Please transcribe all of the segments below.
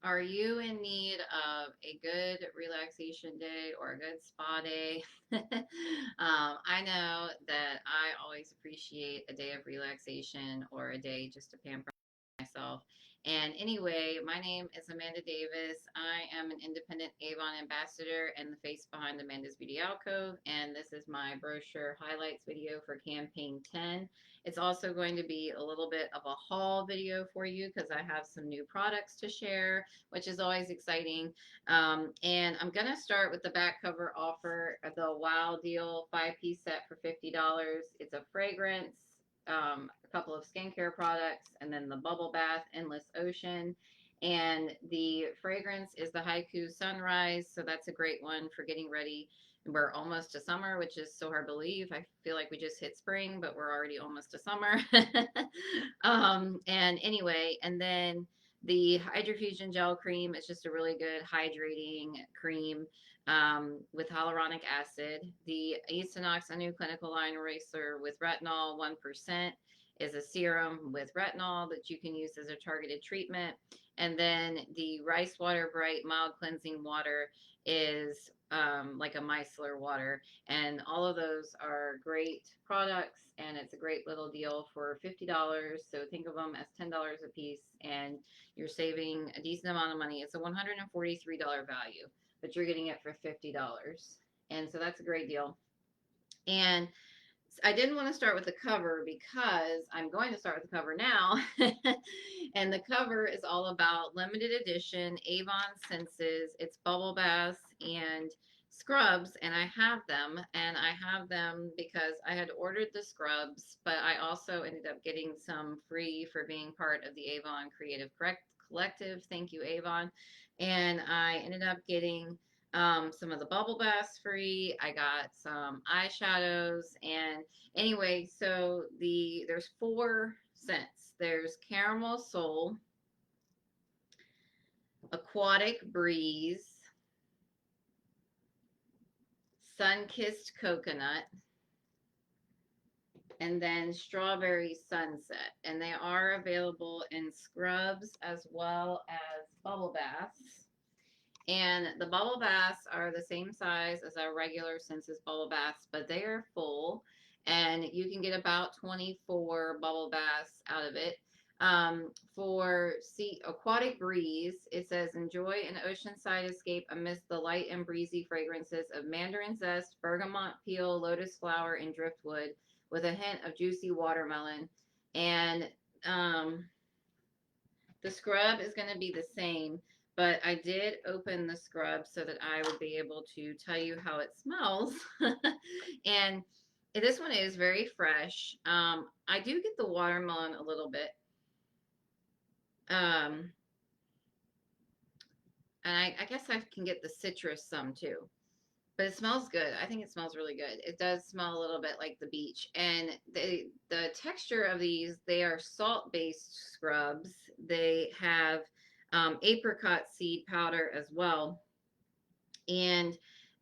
Are you in need of a good relaxation day or a good spa day? I know that I always appreciate a day of relaxation or a day just to pamper myself. And anyway, my name is Amanda Davis. I am an Independent AVON Ambassador and the face behind Amanda's Beauty Alcove. And this is my brochure highlights video for Campaign 10. It's also going to be a little bit of a haul video for you because I have some new products to share, which is always exciting. And I'm going to start with the back cover offer, the Wow Deal 5-piece set for $50. It's a fragrance, a couple of skincare products, and then the Bubble Bath Endless Ocean. And the fragrance is the Haiku Sunrise, so that's a great one for getting ready. We're almost to summer, which is so hard to believe. I feel like we just hit spring, but we're already almost to summer. And anyway, and then the Hydrofusion Gel Cream is just a really good hydrating cream with hyaluronic acid. The Eastinox A New Clinical Line Eraser with retinol 1% is a serum with retinol that you can use as a targeted treatment. And then the Rice Water Bright Mild Cleansing Water is like a micellar water. And all of those are great products, and it's a great little deal for $50. So think of them as $10 a piece, and you're saving a decent amount of money. It's a $143 value, but you're getting it for $50. And so that's a great deal. And I didn't want to start with the cover because I'm going to start with the cover now. And the cover is all about limited edition Avon Senses. It's bubble baths and scrubs, and I have them. And I have them because I had ordered the scrubs, but I also ended up getting some free for being part of the Avon Creative Collective. Thank you, Avon. And I ended up getting some of the bubble baths free. I got some eyeshadows, and anyway, so there's 4 scents. There's Caramel Soul, Aquatic Breeze, Sun-Kissed Coconut, and then Strawberry Sunset. And they are available in scrubs as well as bubble baths. And the bubble baths are the same size as our regular Senses bubble baths, but they are full, and you can get about 24 bubble baths out of it. For Aquatic Breeze, it says, enjoy an oceanside escape amidst the light and breezy fragrances of mandarin zest, bergamot peel, lotus flower, and driftwood, with a hint of juicy watermelon. And the scrub is going to be the same, but I did open the scrub so that I would be able to tell you how it smells. And this one is very fresh. I do get the watermelon a little bit. And I guess I can get the citrus some too. But it smells good. I think it smells really good. It does smell a little bit like the beach. And the texture of these, they are salt-based scrubs. They have apricot seed powder as well. And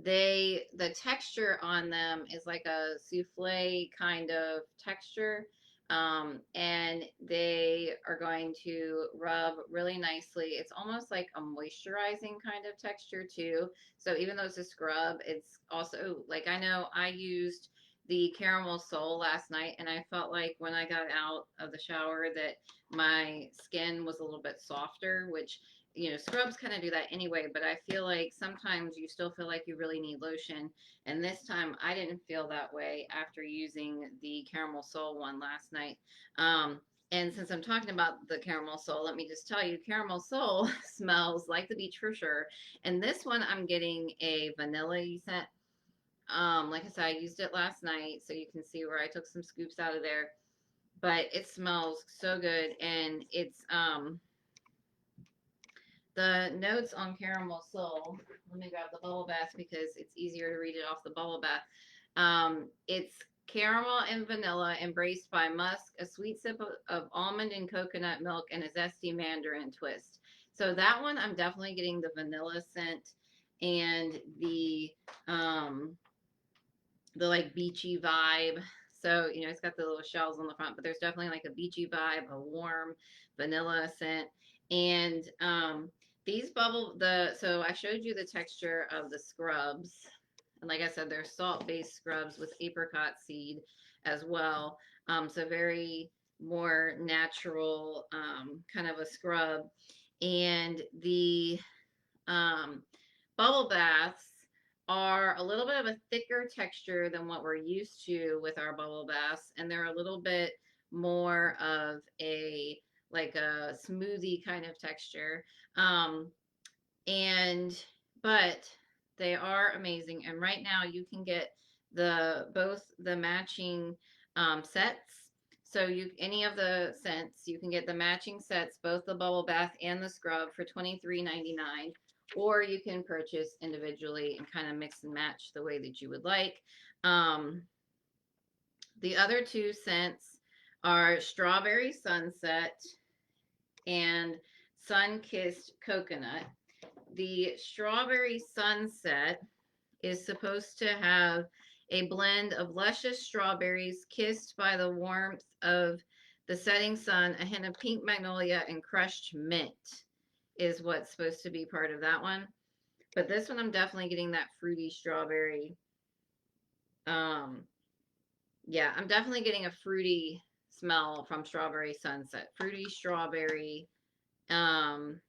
the texture on them is like a souffle kind of texture. And they are going to rub really nicely. It's almost like a moisturizing kind of texture too. So even though it's a scrub, it's also like, I know I used the Caramel Soul last night, and I felt like when I got out of the shower that my skin was a little bit softer, which, you know, scrubs kind of do that anyway, but I feel like sometimes you still feel like you really need lotion. And this time I didn't feel that way after using the Caramel Soul one last night. And since I'm talking about the Caramel Soul, let me just tell you, Caramel Soul smells like the beach for sure. And this one, I'm getting a vanilla scent. Like I said, I used it last night, so you can see where I took some scoops out of there. But it smells so good, and it's the notes on Caramel Soul. Let me grab the bubble bath because it's easier to read it off the bubble bath. It's caramel and vanilla embraced by musk, a sweet sip of almond and coconut milk, and a zesty mandarin twist. So that one, I'm definitely getting the vanilla scent and the like beachy vibe. So, you know, it's got the little shells on the front, but there's definitely like a beachy vibe, a warm vanilla scent. And These so I showed you the texture of the scrubs. And like I said, they're salt-based scrubs with apricot seed as well. So very more natural kind of a scrub. And the um, bubble baths are a little bit of a thicker texture than what we're used to with our bubble baths, and they're a little bit more of a like a smoothie kind of texture. Um, and but they are amazing, and right now you can get both the matching sets. So you any of the scents, you can get the matching sets, both the bubble bath and the scrub for $23.99, or you can purchase individually and kind of mix and match the way that you would like. um, the other two scents are strawberry sunset and sun-kissed coconut. The strawberry sunset is supposed to have a blend of luscious strawberries kissed by the warmth of the setting sun, a hint of pink magnolia, and crushed mint is what's supposed to be part of that one. But this one, I'm definitely getting that fruity strawberry. Um, yeah, I'm definitely getting a fruity smell from strawberry sunset. Fruity strawberry. Um,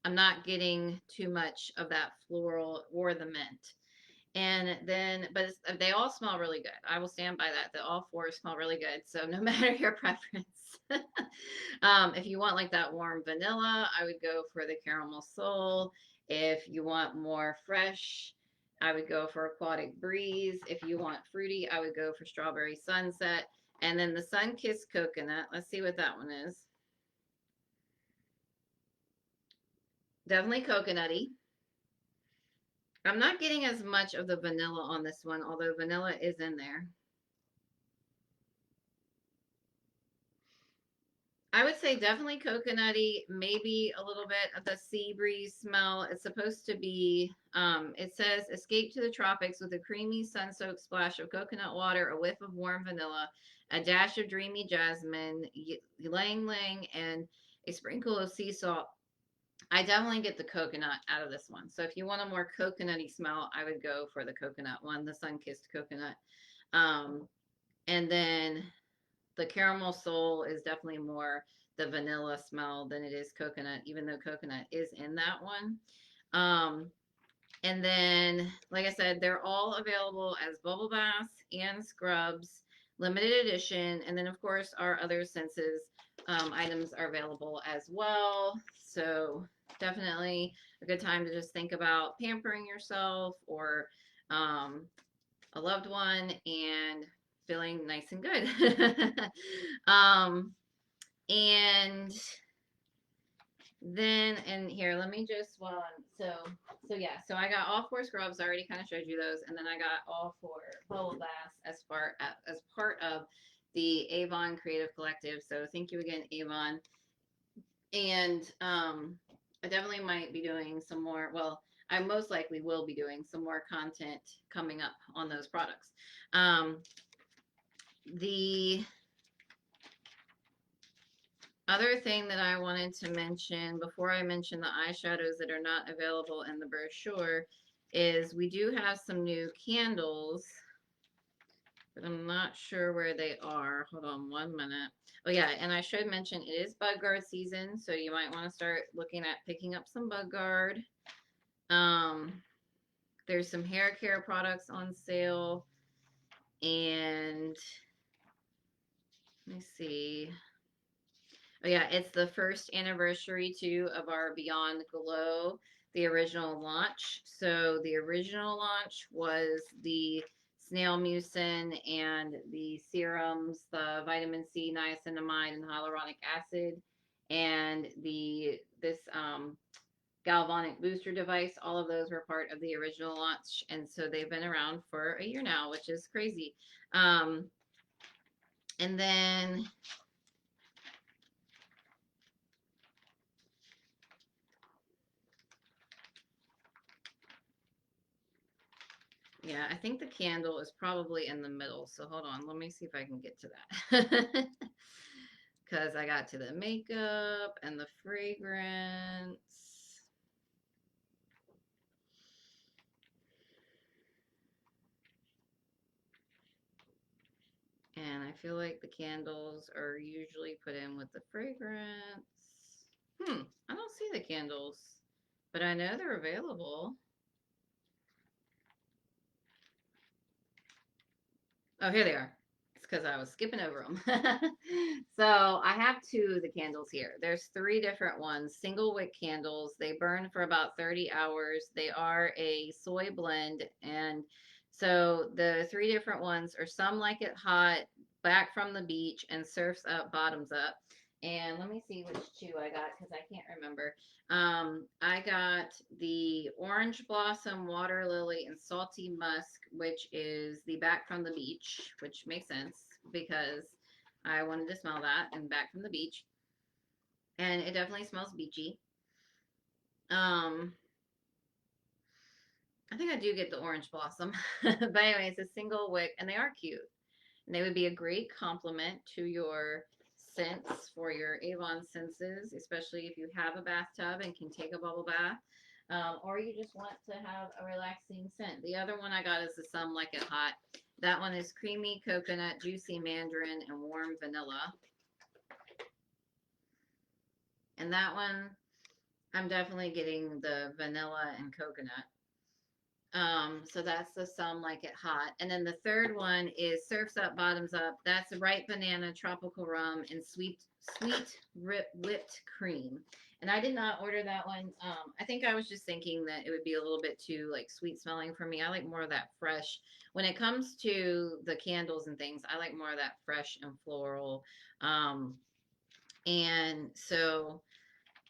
I'm not getting too much of that floral or the mint. And then, but they all smell really good. I will stand by that. That all four smell really good. So no matter your preference, if you want like that warm vanilla, I would go for the caramel soul. If you want more fresh, I would go for aquatic breeze. If you want fruity, I would go for strawberry sunset. And then the sun kissed coconut. Let's see what that one is. Definitely coconutty. I'm not getting as much of the vanilla on this one, although vanilla is in there. I would say definitely coconutty, maybe a little bit of the sea breeze smell. It's supposed to be, it says, escape to the tropics with a creamy sun-soaked splash of coconut water, a whiff of warm vanilla, a dash of dreamy jasmine, ylang ylang, and a sprinkle of sea salt. I definitely get the coconut out of this one. So if you want a more coconutty smell, I would go for the coconut one, the sun-kissed coconut. Um, and then the caramel soul is definitely more the vanilla smell than it is coconut, even though coconut is in that one. Um, and then, like I said, they're all available as bubble baths and scrubs, limited edition. And then, of course, our other senses items are available as well. So definitely a good time to just think about pampering yourself or a loved one and feeling nice and good. um, and then, and here, let me just, so yeah, so I got all four scrubs. I already kind of showed you those. And then I got all four bubble baths as part of the Avon Creative Collective. So thank you again, Avon. And I definitely might be doing some more, well, I most likely will be doing some more content coming up on those products. The other thing that I wanted to mention before I mention the eyeshadows that are not available in the brochure is we do have some new candles, but I'm not sure where they are. Hold on 1 minute. Oh yeah, and I should mention it is bug guard season, so you might want to start looking at picking up some bug guard. There's some hair care products on sale, and let me see. Oh yeah, it's the first anniversary too of our Beyond Glow, the original launch. So the original launch was the snail mucin and the serums, the vitamin C, niacinamide, and hyaluronic acid, and this galvanic booster device. All of those were part of the original launch, and so they've been around for a year now, which is crazy. And then yeah, I think the candle is probably in the middle. So hold on, let me see if I can get to that. Because I got to the makeup and the fragrance. feel like the candles are usually put in with the fragrance. I don't see the candles, but I know they're available. Oh, here they are. It's because I was skipping over them. So I have two of the candles here. There's three different ones, single wick candles. They burn for about 30 hours. They are a soy blend. And so the three different ones are Some Like It Hot, Back from the Beach, and Surfs Up, Bottoms Up. And let me see which two I got because I can't remember. I got the Orange Blossom, Water Lily, and Salty Musk, which is the Back from the Beach, which makes sense because I wanted to smell that and Back from the Beach. And it definitely smells beachy. Um, I think I do get the Orange Blossom. But anyway, it's a single wick, and they are cute. And they would be a great complement to your scents for your Avon senses, especially if you have a bathtub and can take a bubble bath. Or you just want to have a relaxing scent. The other one I got is the Some Like It Hot. That one is creamy coconut, juicy mandarin, and warm vanilla. And that one, I'm definitely getting the vanilla and coconut. So that's the Some Like It Hot. And then the third one is Surfs Up, Bottoms Up. That's a ripe banana, tropical rum, and sweet whipped cream. And I did not order that one. I think I was just thinking that it would be a little bit too like sweet smelling for me. I like more of that fresh. When it comes to the candles and things, I like more of that fresh and floral. And so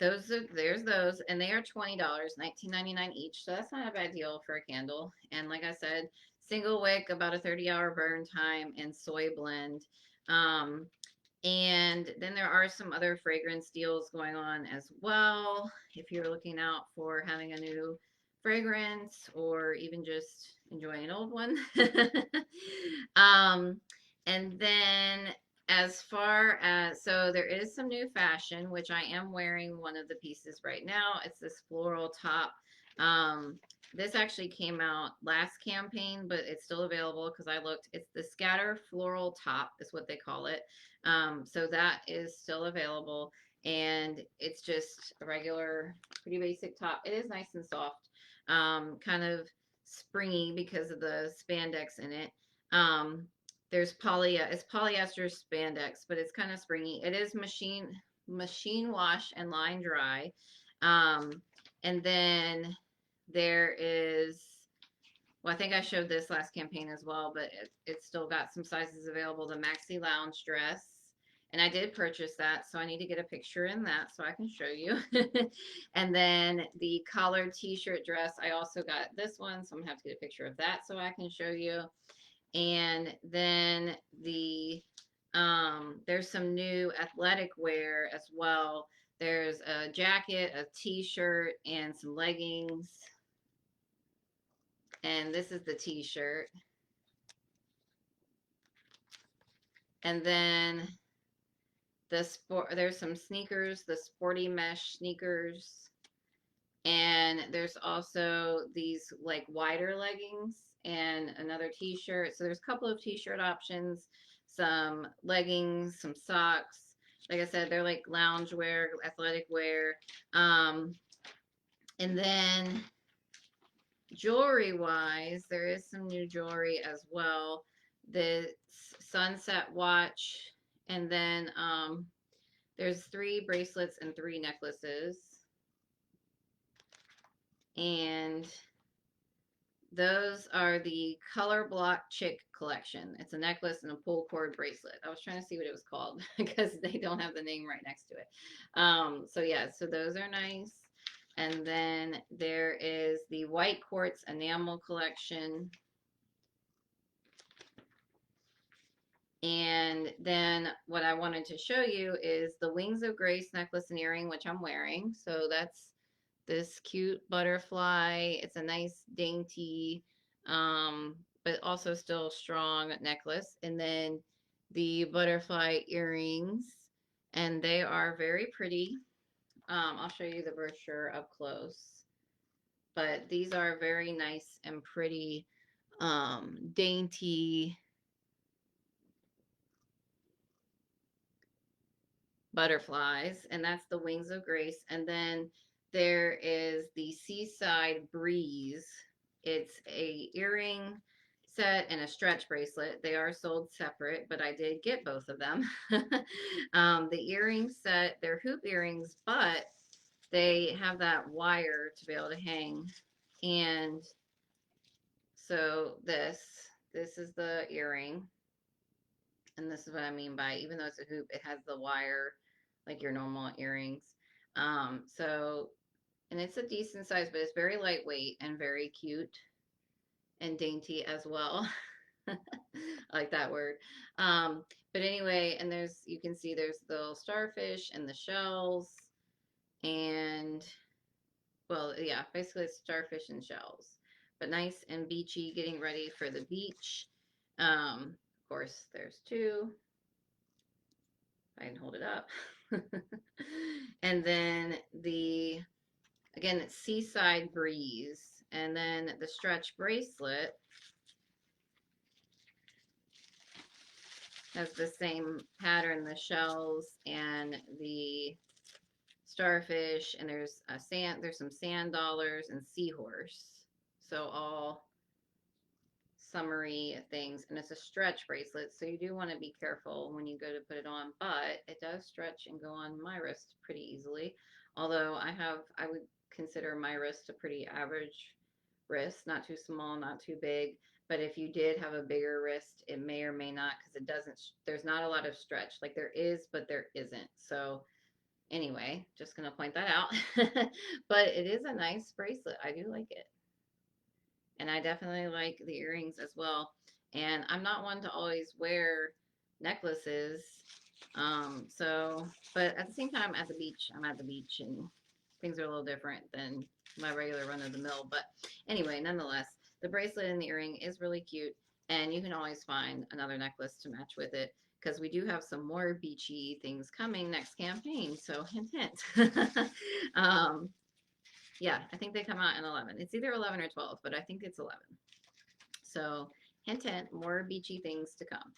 there's those, and they are $20, $19.99 each. So that's not a bad deal for a candle. And like I said, single wick, about a 30-hour burn time, and soy blend. And then there are some other fragrance deals going on as well. If you're looking out for having a new fragrance or even just enjoying an old one. um, and then as far as, so there is some new fashion, which I am wearing one of the pieces right now. It's this floral top. This actually came out last campaign, but it's still available because I looked. It's the Scatter Floral Top is what they call it. So that is still available, and it's just a regular, pretty basic top. It is nice and soft, kind of springy because of the spandex in it. There's it's polyester spandex, but it's kind of springy. It is machine wash and line dry. And then there is, well, I think I showed this last campaign as well, but it's still got some sizes available. The maxi lounge dress, and I did purchase that, so I need to get a picture in that so I can show you. And then the collared t-shirt dress, I also got this one, so I'm gonna have to get a picture of that so I can show you. And then there's some new athletic wear as well. There's a jacket, a t-shirt, and some leggings. And this is the t-shirt. And then there's some sneakers, the sporty mesh sneakers. And there's also these like wider leggings and another t-shirt. So there's a couple of t-shirt options, some leggings, some socks. Like I said, they're like lounge wear, athletic wear. And then jewelry wise, there is some new jewelry as well. The sunset watch, and then there's 3 bracelets and 3 necklaces. And those are the Color Block Chick collection. It's a necklace and a pull cord bracelet. I was trying to see what it was called because they don't have the name right next to it. So yeah, so those are nice. And then there is the White Quartz Enamel collection. And then what I wanted to show you is the Wings of Grace necklace and earring, which I'm wearing. So that's this cute butterfly. It's a nice dainty, but also still strong necklace. And then the butterfly earrings, and they are very pretty. I'll show you the brochure up close. But these are very nice and pretty, dainty butterflies, and that's the Wings of Grace. And then there is the Seaside Breeze. It's a earring set and a stretch bracelet. They are sold separate, but I did get both of them. The earring set, they're hoop earrings, but they have that wire to be able to hang. And so this is the earring, and this is what I mean by, even though it's a hoop, it has the wire like your normal earrings. So, and it's a decent size, but it's very lightweight and very cute and dainty as well. I like that word. Um, but anyway, and there's, you can see there's the little starfish and the shells, and well, yeah, basically it's starfish and shells, but nice and beachy, getting ready for the beach. Of course, there's two. I can hold it up. And then the, again, it's Seaside Breeze. And then the stretch bracelet has the same pattern, the shells and the starfish, and there's a there's some sand dollars and seahorse. So all summery things, and it's a stretch bracelet, so you do want to be careful when you go to put it on, but it does stretch and go on my wrist pretty easily. Although I would consider my wrist a pretty average wrist, not too small, not too big. But if you did have a bigger wrist, it may or may not, because it doesn't, there's not a lot of stretch. Like there is, but there isn't. So anyway, just gonna point that out. But it is a nice bracelet. I do like it. And I definitely like the earrings as well. And I'm not one to always wear necklaces. So, but at the same time, at the beach, I'm at the beach, and things are a little different than my regular run of the mill. But anyway, nonetheless, the bracelet and the earring is really cute. And you can always find another necklace to match with it, because we do have some more beachy things coming next campaign. So hint, hint. um, yeah, I think they come out in 11. It's either 11 or 12, but I think it's 11. So hint, hint, more beachy things to come.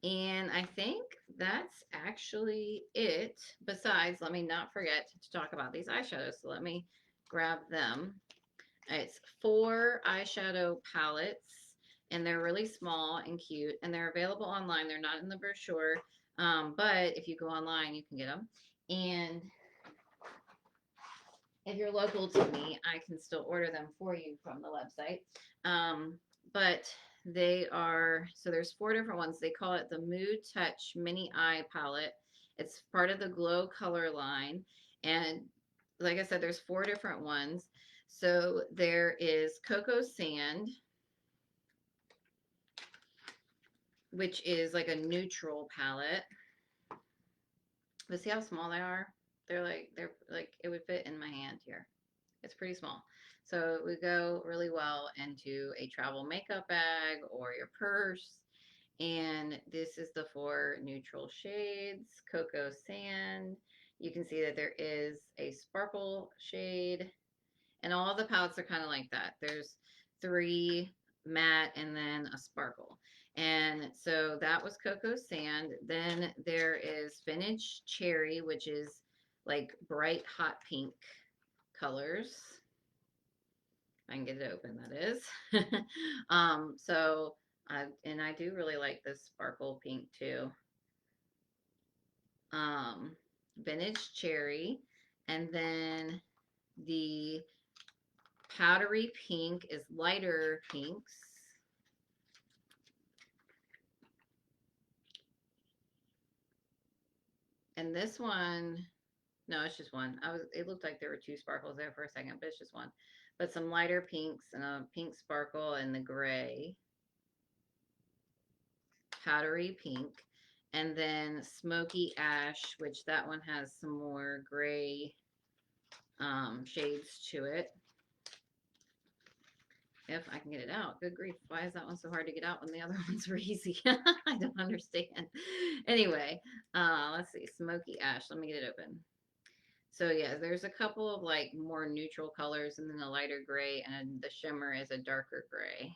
And I think that's actually it. Besides, let me not forget to talk about these eyeshadows. So let me grab them. It's 4 eyeshadow palettes, and they're really small and cute, and they're available online. They're not in the brochure, but if you go online, you can get them. And if you're local to me, I can still order them for you from the website. But they are, so there's 4 different ones. They call it the Mood Touch Mini Eye Palette. It's part of the Glow color line. And like I said, there's 4 different ones. So there is Cocoa Sand, which is like a neutral palette. But see how small they are? They're like, it would fit in my hand here. It's pretty small. So it would go really well into a travel makeup bag or your purse. And this is the 4 neutral shades. Cocoa Sand. You can see that there is a sparkle shade. And all the palettes are kind of like that. There's 3 matte and then a sparkle. And so that was Cocoa Sand. Then there is Vintage Cherry, which is like bright hot pink colors. I can get it open, that is. So, and I do really like this sparkle pink too. Vintage Cherry. And then the powdery pink is lighter pinks. And this one, no, it's just one. It looked like there were 2 sparkles there for a second, but it's just one. But some lighter pinks and a pink sparkle and the gray. Powdery pink. And then smoky ash, which that one has some more gray shades to it. If I can get it out. Good grief. Why is that one so hard to get out when the other ones were easy? I don't understand. Anyway, let's see. Smoky ash. Let me get it open. So yeah, there's a couple of like more neutral colors, and then a lighter gray, and the shimmer is a darker gray.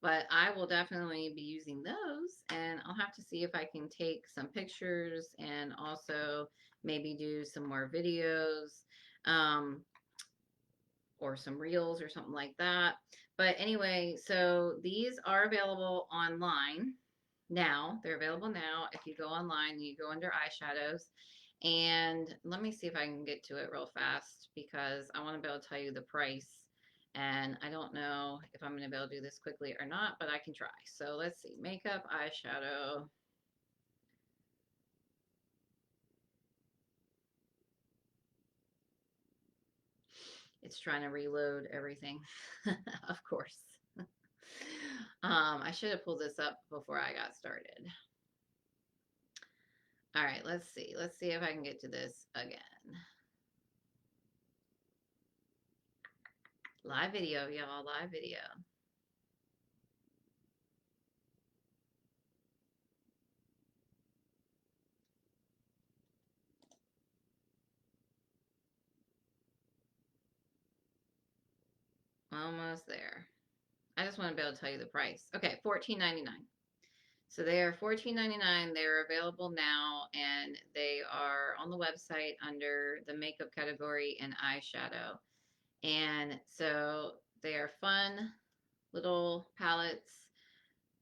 But I will definitely be using those, and I'll have to see if I can take some pictures and also maybe do some more videos. Um, or some reels or something like that. But anyway, so these are available online now. They're available now. If you go online, you go under eyeshadows. And let me see if I can get to it real fast because I want to be able to tell you the price. And I don't know if I'm going to be able to do this quickly or not, but I can try. So let's see. Makeup, eyeshadow. It's trying to reload everything, of course. I should have pulled this up before I got started. All right, let's see. Let's see if I can get to this again. Live video, y'all. Live video. Almost there. I just want to be able to tell you the price. Okay, $14.99. So they are $14.99. They're available now, and they are on the website under the makeup category and eyeshadow. And so they are fun little palettes.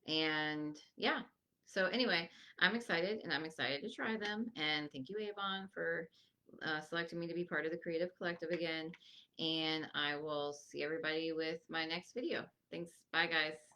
And yeah. So anyway, I'm excited, and I'm excited to try them. And thank you, Avon, for selecting me to be part of the Creative Collective again. And I will see everybody with my next video. Thanks. Bye, guys.